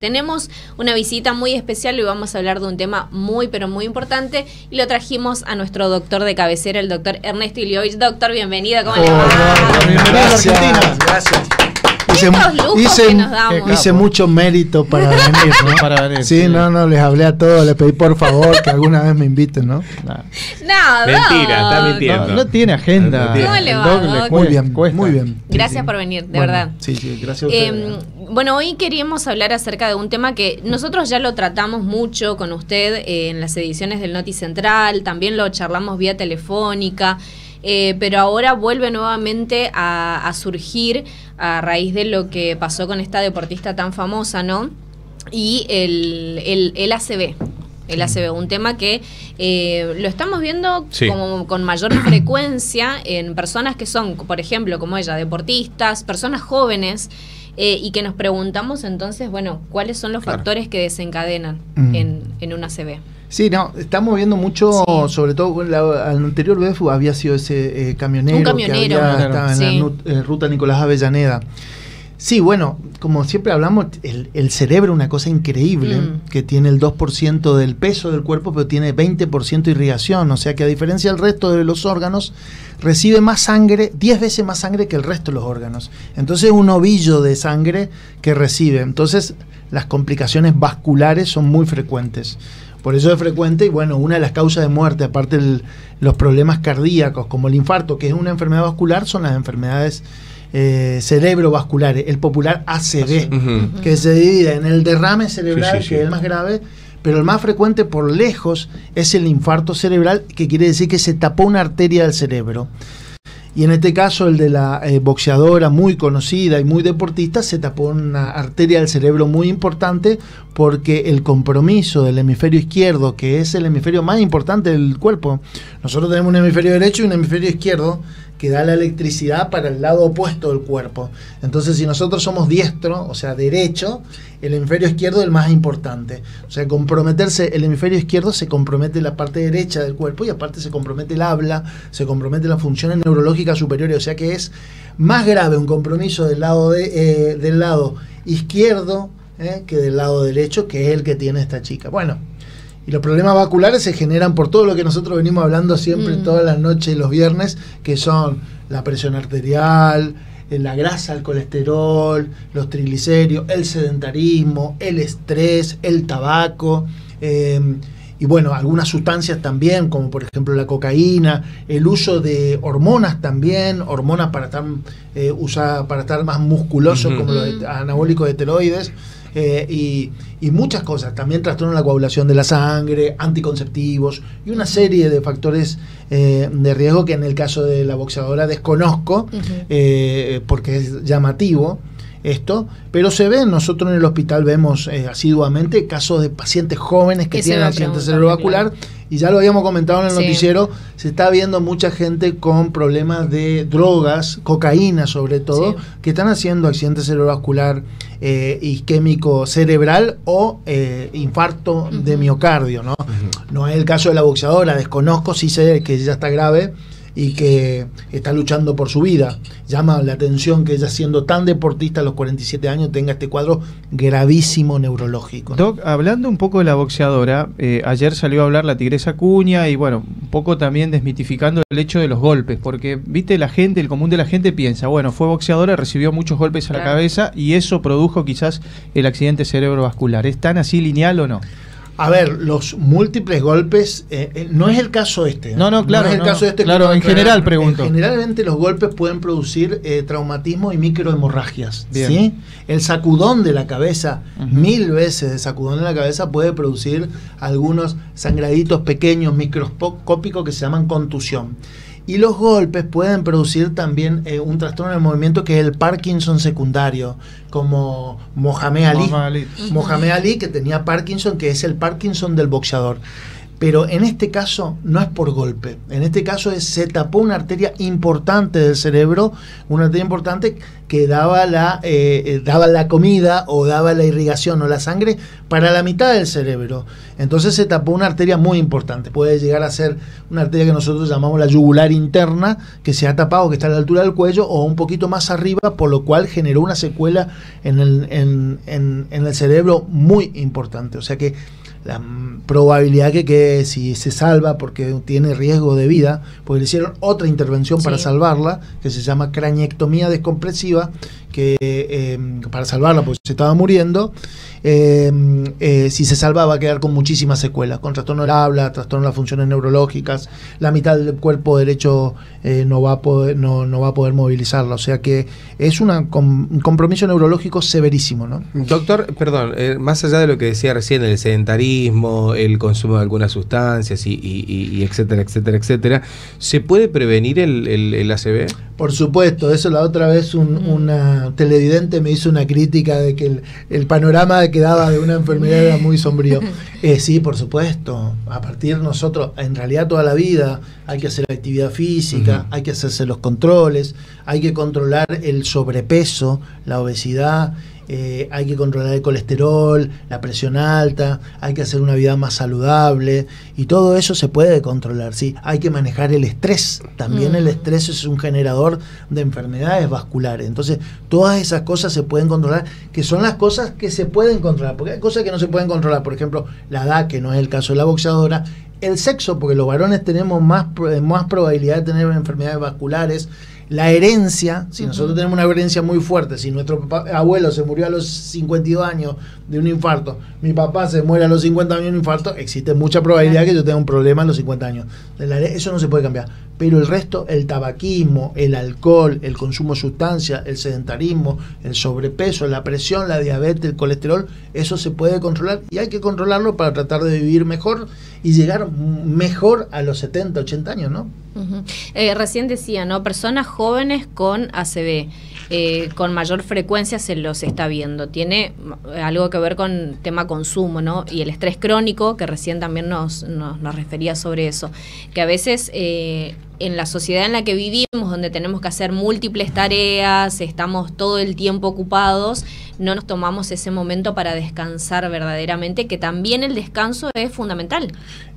Tenemos una visita muy especial y vamos a hablar de un tema muy pero muy importante y lo trajimos a nuestro doctor de cabecera, el doctor Ernesto Iliovich. Doctor, bienvenido, ¿cómo le va? Bienvenido a Argentina. Gracias. Hice mucho mérito para venir, ¿no? Para venir, sí, no, les hablé a todos, les pedí por favor que alguna vez me inviten, ¿no? No, Mentira, está mintiendo. No tiene agenda. ¿Cómo le va, Doc? Muy bien. Gracias por venir, de verdad. Sí, gracias a ustedes. Bueno, hoy queríamos hablar acerca de un tema que nosotros ya lo tratamos mucho con usted en las ediciones del Noti Central, también lo charlamos vía telefónica, pero ahora vuelve nuevamente a surgir a raíz de lo que pasó con esta deportista tan famosa, ¿no? Y el ACV. El ACV, un tema que lo estamos viendo como con mayor frecuencia en personas que son, por ejemplo, como ella, deportistas, personas jóvenes, y que nos preguntamos entonces, bueno, ¿cuáles son los factores que desencadenan en un ACV? Sí, estamos viendo mucho, sobre todo al anterior vez había sido ese camionero, un camionero que estaba en la ruta Nicolás Avellaneda. Sí, bueno, como siempre hablamos, el cerebro es una cosa increíble, que tiene el 2% del peso del cuerpo, pero tiene 20% irrigación, o sea que a diferencia del resto de los órganos, recibe más sangre, 10 veces más sangre que el resto de los órganos. Entonces un ovillo de sangre que recibe. Entonces las complicaciones vasculares son muy frecuentes. Por eso es frecuente, y bueno, una de las causas de muerte, aparte de los problemas cardíacos, como el infarto, que es una enfermedad vascular, son las enfermedades cerebrovasculares, el popular ACV, que se divide en el derrame cerebral, que es el más grave, pero el más frecuente por lejos es el infarto cerebral, que quiere decir que se tapó una arteria del cerebro. Y en este caso, el de la boxeadora muy conocida y muy deportista, se tapó una arteria del cerebro muy importante porque el compromiso del hemisferio izquierdo, que es el hemisferio más importante del cuerpo, nosotros tenemos un hemisferio derecho y un hemisferio izquierdo que da la electricidad para el lado opuesto del cuerpo. Entonces, si nosotros somos diestro, o sea, derecho, el hemisferio izquierdo es el más importante. O sea, comprometerse el hemisferio izquierdo, se compromete la parte derecha del cuerpo y aparte se compromete el habla, se compromete las funciones neurológicas superiores. O sea que es más grave un compromiso del lado izquierdo que del lado derecho, que es el que tiene esta chica. Bueno, y los problemas vasculares se generan por todo lo que nosotros venimos hablando siempre, todas las noches y los viernes, que son la presión arterial, la grasa, el colesterol, los triglicéridos, el sedentarismo, el estrés, el tabaco, y bueno, algunas sustancias también, como por ejemplo la cocaína, el uso de hormonas también, hormonas para estar usadas para estar más musculosos, como los anabólicos esteroides. Y muchas cosas, también trastorno de la coagulación de la sangre, anticonceptivos y una serie de factores de riesgo que en el caso de la boxeadora desconozco, porque es llamativo esto, pero se ve, nosotros en el hospital vemos asiduamente casos de pacientes jóvenes que tienen accidente cerebrovascular, y ya lo habíamos comentado en el noticiero, se está viendo mucha gente con problemas de drogas, cocaína sobre todo, que están haciendo accidente cerebrovascular isquémico cerebral o infarto de miocardio, ¿no? No es el caso de la boxeadora, desconozco, sí sé que ella está grave y que está luchando por su vida. Llama la atención que ella, siendo tan deportista a los 47 años, tenga este cuadro gravísimo neurológico. Doc, hablando un poco de la boxeadora, ayer salió a hablar la Tigresa Acuña y bueno, un poco también desmitificando el hecho de los golpes, porque viste, la gente, el común de la gente piensa, bueno, fue boxeadora, recibió muchos golpes a la cabeza y eso produjo quizás el accidente cerebrovascular. ¿Es tan así lineal o no? A ver, los múltiples golpes, no es el caso este. No, claro. No es el caso este. Claro, en general pregunto. Generalmente los golpes pueden producir traumatismo y microhemorragias. Bien. ¿Sí? El sacudón de la cabeza, 1000 veces de sacudón de la cabeza, puede producir algunos sangraditos pequeños, microscópicos, que se llaman contusión. Y los golpes pueden producir también un trastorno del movimiento, que es el Parkinson secundario, como Mohamed Ali. Mohamed Ali, que tenía Parkinson, que es el Parkinson del boxeador. Pero en este caso no es por golpe, en este caso se tapó una arteria importante del cerebro, una arteria importante que daba la comida o daba la irrigación o la sangre para la mitad del cerebro. Entonces se tapó una arteria muy importante, puede llegar a ser una arteria que nosotros llamamos la yugular interna, que se ha tapado, que está a la altura del cuello o un poquito más arriba, por lo cual generó una secuela en el cerebro muy importante. O sea que la probabilidad que si se salva, porque tiene riesgo de vida, porque le hicieron otra intervención para salvarla, que se llama craniectomía descompresiva, que para salvarla porque se estaba muriendo, si se salva va a quedar con muchísimas secuelas, con trastorno del habla, trastorno de las funciones neurológicas, la mitad del cuerpo derecho no va a poder movilizarla, o sea que es un compromiso neurológico severísimo, ¿no? Doctor, perdón, más allá de lo que decía recién, el sedentarismo, el consumo de algunas sustancias y etcétera, etcétera, etcétera, ¿se puede prevenir el ACV? Por supuesto, eso la otra vez una televidente me hizo una crítica de que el panorama que daba de una enfermedad era muy sombrío. Sí, por supuesto, a partir de nosotros, en realidad toda la vida hay que hacer actividad física, hay que hacerse los controles, hay que controlar el sobrepeso, la obesidad, hay que controlar el colesterol, la presión alta, hay que hacer una vida más saludable y todo eso se puede controlar, ¿sí? Hay que manejar el estrés, también el estrés es un generador de enfermedades vasculares, entonces todas esas cosas se pueden controlar, que son las cosas que se pueden controlar, porque hay cosas que no se pueden controlar, por ejemplo la edad, que no es el caso de la boxeadora, el sexo, porque los varones tenemos más probabilidad de tener enfermedades vasculares, la herencia, si nosotros tenemos una herencia muy fuerte, si nuestro abuelo se murió a los 52 años de un infarto, mi papá se muere a los 50 años de un infarto, existe mucha probabilidad que yo tenga un problema a los 50 años. Eso no se puede cambiar. Pero el resto, el tabaquismo, el alcohol, el consumo de sustancias, el sedentarismo, el sobrepeso, la presión, la diabetes, el colesterol, eso se puede controlar y hay que controlarlo para tratar de vivir mejor y llegar mejor a los 70, 80 años, ¿no? Recién decía, ¿no? Personas jóvenes con ACV, con mayor frecuencia se los está viendo. Tiene algo que ver con tema consumo, ¿no? Y el estrés crónico, que recién también nos refería sobre eso, que a veces en la sociedad en la que vivimos, donde tenemos que hacer múltiples tareas, estamos todo el tiempo ocupados, no nos tomamos ese momento para descansar verdaderamente, que también el descanso es fundamental.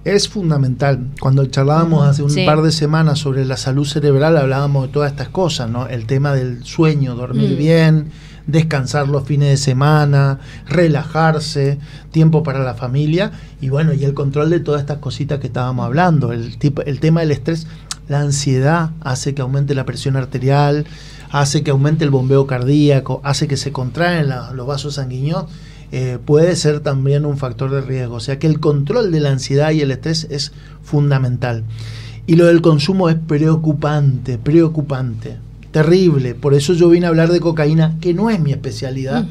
Es fundamental. Cuando charlábamos hace un par de semanas sobre la salud cerebral, hablábamos de todas estas cosas, ¿no? El tema del sueño, dormir bien, descansar los fines de semana, relajarse, tiempo para la familia y bueno, y el control de todas estas cositas que estábamos hablando. El tema del estrés, la ansiedad hace que aumente la presión arterial, hace que aumente el bombeo cardíaco, hace que se contraen los vasos sanguíneos, puede ser también un factor de riesgo. O sea que el control de la ansiedad y el estrés es fundamental. Y lo del consumo es preocupante, terrible. Por eso yo vine a hablar de cocaína, que no es mi especialidad,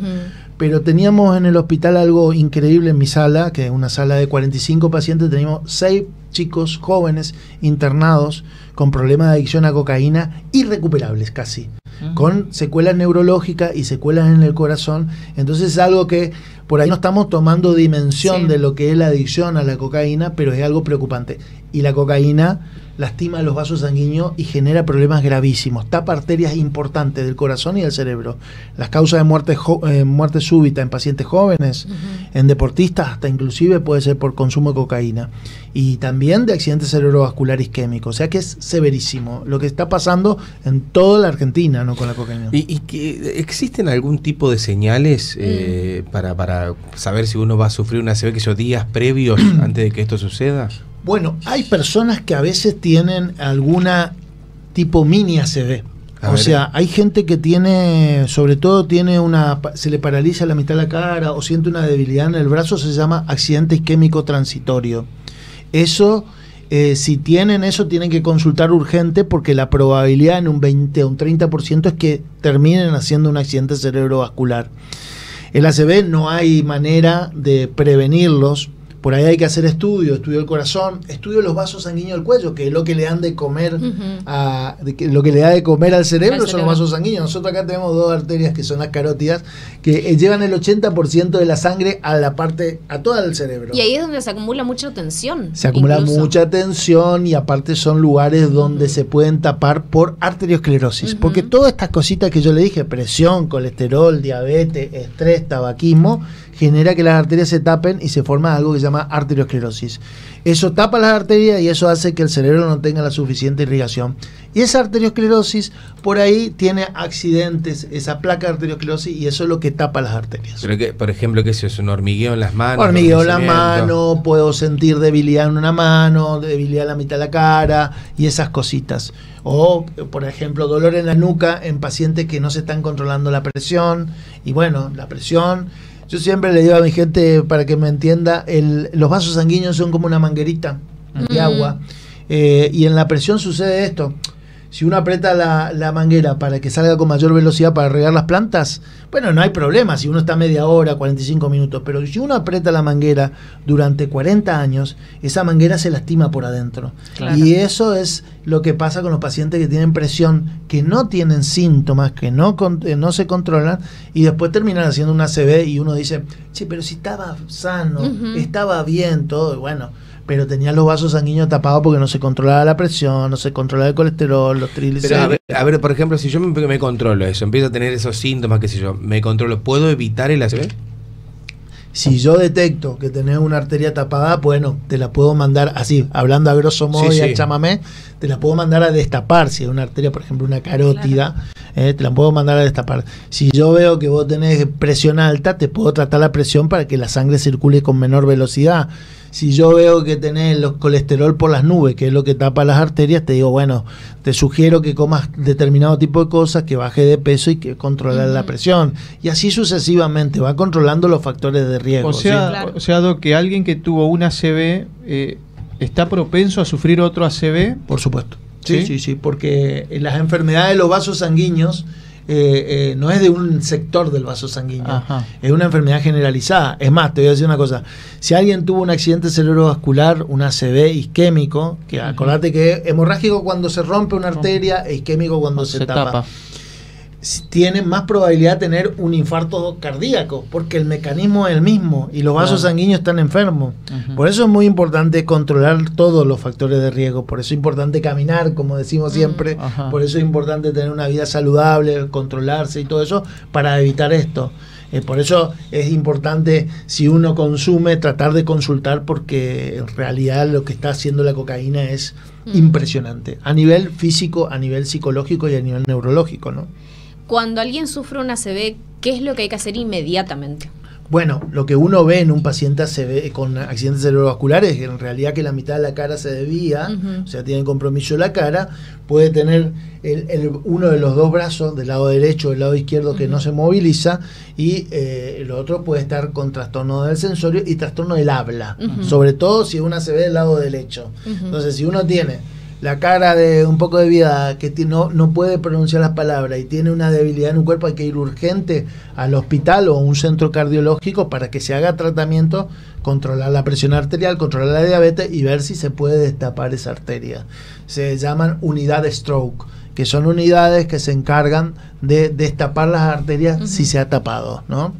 pero teníamos en el hospital algo increíble en mi sala, que es una sala de 45 pacientes, teníamos 6 chicos jóvenes internados con problemas de adicción a cocaína irrecuperables casi, con secuelas neurológicas y secuelas en el corazón. Entonces es algo que por ahí no estamos tomando dimensión de lo que es la adicción a la cocaína, pero es algo preocupante. Y la cocaína lastima los vasos sanguíneos y genera problemas gravísimos, tapa arterias importantes del corazón y del cerebro. Las causas de muerte súbita en pacientes jóvenes, en deportistas, hasta inclusive puede ser por consumo de cocaína. Y también de accidentes cerebrovascular isquémicos. O sea que es severísimo lo que está pasando en toda la Argentina, ¿no? Con la cocaína. ¿Y que existen algún tipo de señales para saber si uno va a sufrir una ACV, que son días previos antes de que esto suceda? Bueno, hay personas que a veces tienen alguna tipo mini ACV. O sea, hay gente que tiene, sobre todo se le paraliza la mitad de la cara o siente una debilidad en el brazo, se llama accidente isquémico transitorio. Eso, si tienen eso, tienen que consultar urgente porque la probabilidad en un 20 o un 30% es que terminen haciendo un accidente cerebrovascular. El ACV no hay manera de prevenirlos Por ahí hay que hacer estudio del corazón, estudio de los vasos sanguíneos del cuello, que es lo que le dan de comer lo que le da de comer al cerebro son los vasos sanguíneos. Nosotros acá tenemos dos arterias que son las carótidas, que llevan el 80% de la sangre a todo el cerebro. Y ahí es donde se acumula mucha tensión. Se acumula mucha tensión y aparte son lugares donde se pueden tapar por arteriosclerosis, porque todas estas cositas que yo le dije, presión, colesterol, diabetes, estrés, tabaquismo, genera que las arterias se tapen y se forma algo que se llama arteriosclerosis. Eso tapa las arterias y eso hace que el cerebro no tenga la suficiente irrigación. Y esa arteriosclerosis por ahí tiene accidentes, esa placa de arteriosclerosis, y eso es lo que tapa las arterias. Pero que, por ejemplo, ¿qué es un hormigueo en las manos? Hormigueo en la mano, puedo sentir debilidad en una mano, debilidad en la mitad de la cara y esas cositas. O, por ejemplo, dolor en la nuca en pacientes que no se están controlando la presión. Y bueno, la presión... Yo siempre le digo a mi gente, para que me entienda, los vasos sanguíneos son como una manguerita de agua. Y en la presión sucede esto. Si uno aprieta la manguera para que salga con mayor velocidad para regar las plantas, bueno, no hay problema si uno está media hora, 45 minutos. Pero si uno aprieta la manguera durante 40 años, esa manguera se lastima por adentro. Claro. Y eso es lo que pasa con los pacientes que tienen presión, que no tienen síntomas, que no se controlan, y después terminan haciendo una ACV y uno dice, che, pero si estaba sano, estaba bien, todo, y bueno... pero tenía los vasos sanguíneos tapados porque no se controlaba la presión, no se controlaba el colesterol, los triglicéridos. Pero a ver, por ejemplo, si yo me controlo eso, empiezo a tener esos síntomas, qué sé yo, me controlo, ¿puedo evitar el ACV? Si yo detecto que tenés una arteria tapada, bueno, te la puedo mandar así, hablando a grosso modo y al chamamé, te la puedo mandar a destapar. Si es una arteria, por ejemplo, una carótida, te la puedo mandar a destapar. Si yo veo que vos tenés presión alta, te puedo tratar la presión para que la sangre circule con menor velocidad. Si yo veo que tenés el colesterol por las nubes, que es lo que tapa las arterias, te digo, bueno, te sugiero que comas determinado tipo de cosas, que baje de peso y que controlar la presión. Y así sucesivamente, va controlando los factores de riesgo. O sea, Doc, que alguien que tuvo un ACV está propenso a sufrir otro ACV. Por supuesto. Sí, porque las enfermedades de los vasos sanguíneos no es de un sector del vaso sanguíneo, es una enfermedad generalizada. Es más, te voy a decir una cosa, si alguien tuvo un accidente cerebrovascular, un ACV isquémico, que acordate que hemorrágico cuando se rompe una arteria, e isquémico cuando se tapa, tienen más probabilidad de tener un infarto cardíaco, porque el mecanismo es el mismo y los vasos sanguíneos están enfermos. Por eso es muy importante controlar todos los factores de riesgo, por eso es importante caminar, como decimos siempre, por eso es importante tener una vida saludable, controlarse y todo eso, para evitar esto. Por eso es importante, si uno consume, tratar de consultar, porque en realidad lo que está haciendo la cocaína es impresionante, a nivel físico, a nivel psicológico y a nivel neurológico, ¿no? Cuando alguien sufre una ACV, ¿qué es lo que hay que hacer inmediatamente? Bueno, lo que uno ve en un paciente ACV con accidentes cerebrovasculares es que en realidad que la mitad de la cara se desvía, o sea, tiene compromiso la cara, puede tener uno de los dos brazos, del lado derecho o del lado izquierdo, que no se moviliza, y el otro puede estar con trastorno del sensorio y trastorno del habla, sobre todo si es una ACV del lado derecho. Entonces, si uno tiene la cara de un poco de vida, que no puede pronunciar las palabras y tiene una debilidad en un cuerpo, hay que ir urgente al hospital o a un centro cardiológico para que se haga tratamiento, controlar la presión arterial, controlar la diabetes y ver si se puede destapar esa arteria. Se llaman unidades stroke, que son unidades que se encargan de destapar las arterias si se ha tapado, ¿no?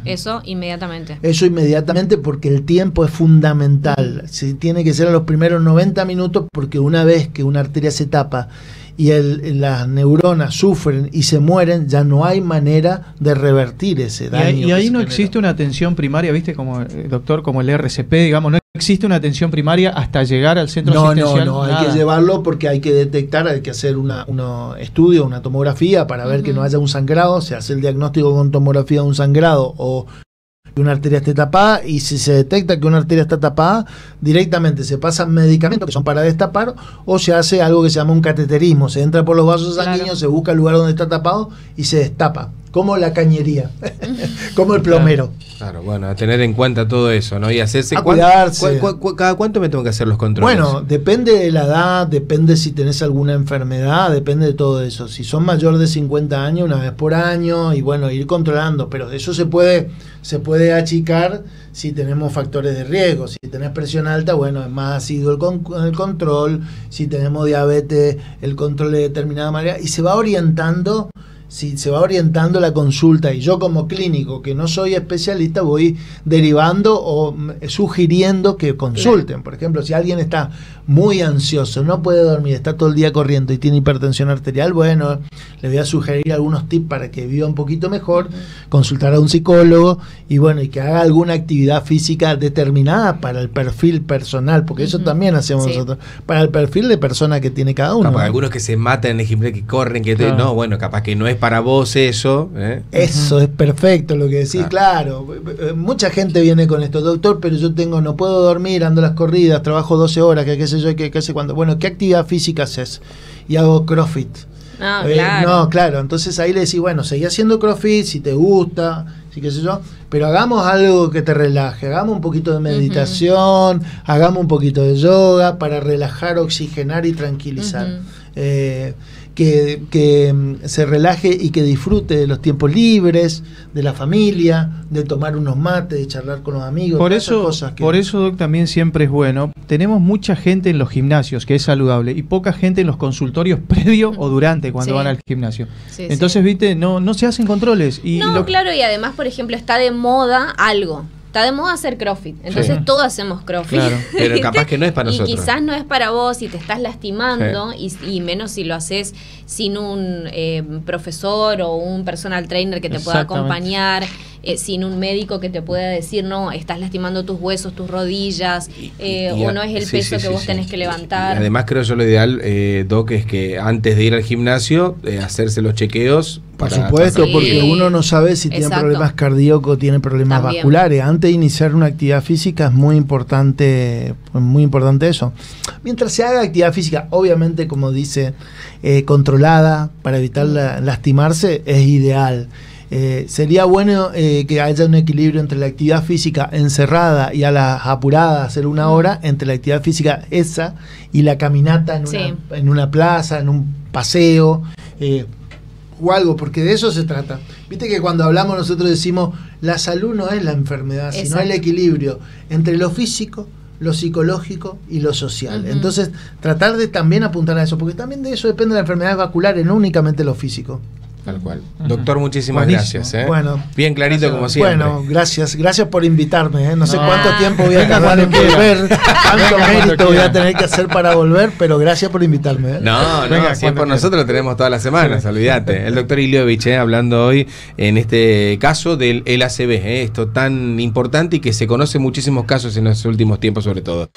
Eso inmediatamente. Eso inmediatamente, porque el tiempo es fundamental. Se tiene que ser a los primeros 90 minutos, porque una vez que una arteria se tapa y las neuronas sufren y se mueren, ya no hay manera de revertir ese daño. Y ahí no existe una atención primaria, ¿viste? Como doctor, como el RCP, digamos, no existe una atención primaria hasta llegar al centro asistencial. No, hay que llevarlo, porque hay que detectar, hay que hacer un estudio, una tomografía para ver que no haya un sangrado. Se hace el diagnóstico con tomografía de un sangrado o que una arteria esté tapada, y si se detecta que una arteria está tapada, directamente se pasan medicamentos que son para destapar, o se hace algo que se llama un cateterismo, se entra por los vasos sanguíneos, se busca el lugar donde está tapado y se destapa como la cañería, como el plomero. Claro, bueno, a tener en cuenta todo eso, ¿no? Y hacerse... A cuidarse. ¿Cada cuánto me tengo que hacer los controles? Bueno, depende de la edad, depende si tenés alguna enfermedad, depende de todo eso. Si son mayor de 50 años, una vez por año, y bueno, ir controlando, pero eso se puede achicar si tenemos factores de riesgo. Si tenés presión alta, bueno, es más ácido el control. Si tenemos diabetes, el control de determinada manera, y se va orientando. Si se va orientando la consulta, y yo como clínico, que no soy especialista, voy derivando o sugiriendo que consulten. Por ejemplo, si alguien está muy ansioso, no puede dormir, está todo el día corriendo y tiene hipertensión arterial, bueno, le voy a sugerir algunos tips para que viva un poquito mejor, consultar a un psicólogo y bueno, y que haga alguna actividad física determinada para el perfil personal, porque eso también hacemos nosotros, para el perfil de persona que tiene cada uno. Para algunos que se matan en el gimnasio, que corren, que no, bueno, capaz que no es para vos eso. Eso es perfecto lo que decís, claro. Mucha gente viene con esto, doctor, pero yo no puedo dormir, ando a las corridas, trabajo 12 horas, que qué sé yo, que sé cuándo. Bueno, ¿qué actividad física haces? Y hago CrossFit. Claro. No, claro, entonces ahí le decís, bueno, seguí haciendo CrossFit si te gusta, sí, qué sé yo, pero hagamos algo que te relaje, hagamos un poquito de meditación, hagamos un poquito de yoga para relajar, oxigenar y tranquilizar. Que se relaje y que disfrute de los tiempos libres, de la familia, de tomar unos mates, de charlar con los amigos. Por eso, Doc, también siempre es bueno. Tenemos mucha gente en los gimnasios, que es saludable, y poca gente en los consultorios previo o durante cuando van al gimnasio. Entonces, viste, no se hacen controles. Y claro, y además, por ejemplo, está de moda algo. Está de moda hacer CrossFit, entonces todos hacemos CrossFit. Claro, pero capaz que no es para nosotros. Y quizás no es para vos y te estás lastimando, y menos si lo haces sin un profesor o un personal trainer que te pueda acompañar, sin un médico que te pueda decir, no, estás lastimando tus huesos, tus rodillas, o no es el peso que vos tenés que levantar. Además, creo yo lo ideal, Doc, es que antes de ir al gimnasio, hacerse los chequeos. Por supuesto, porque uno no sabe si tiene problemas cardíacos, tiene problemas vasculares. Antes de iniciar una actividad física es muy importante eso. Mientras se haga actividad física, obviamente, como dice, controlada, para evitar lastimarse, es ideal. Sería bueno que haya un equilibrio entre la actividad física encerrada y a las apuradas hacer 1 hora, entre la actividad física esa y la caminata en una plaza, en un paseo, o algo, porque de eso se trata. Viste que cuando hablamos nosotros decimos, la salud no es la enfermedad, sino el equilibrio entre lo físico, lo psicológico y lo social. Entonces, tratar de también apuntar a eso, porque también de eso depende de las enfermedades vasculares, no únicamente lo físico. Tal cual. Doctor, muchísimas gracias. Bueno, bien clarito como siempre. Bueno, gracias por invitarme. No sé cuánto tiempo voy a tardar en volver, cuánto mérito voy a tener que hacer para volver, pero gracias por invitarme. No, si es por nosotros lo tenemos todas las semanas, olvídate. El doctor Iliovich hablando hoy en este caso del ACV, esto tan importante y que se conoce muchísimos casos en los últimos tiempos sobre todo.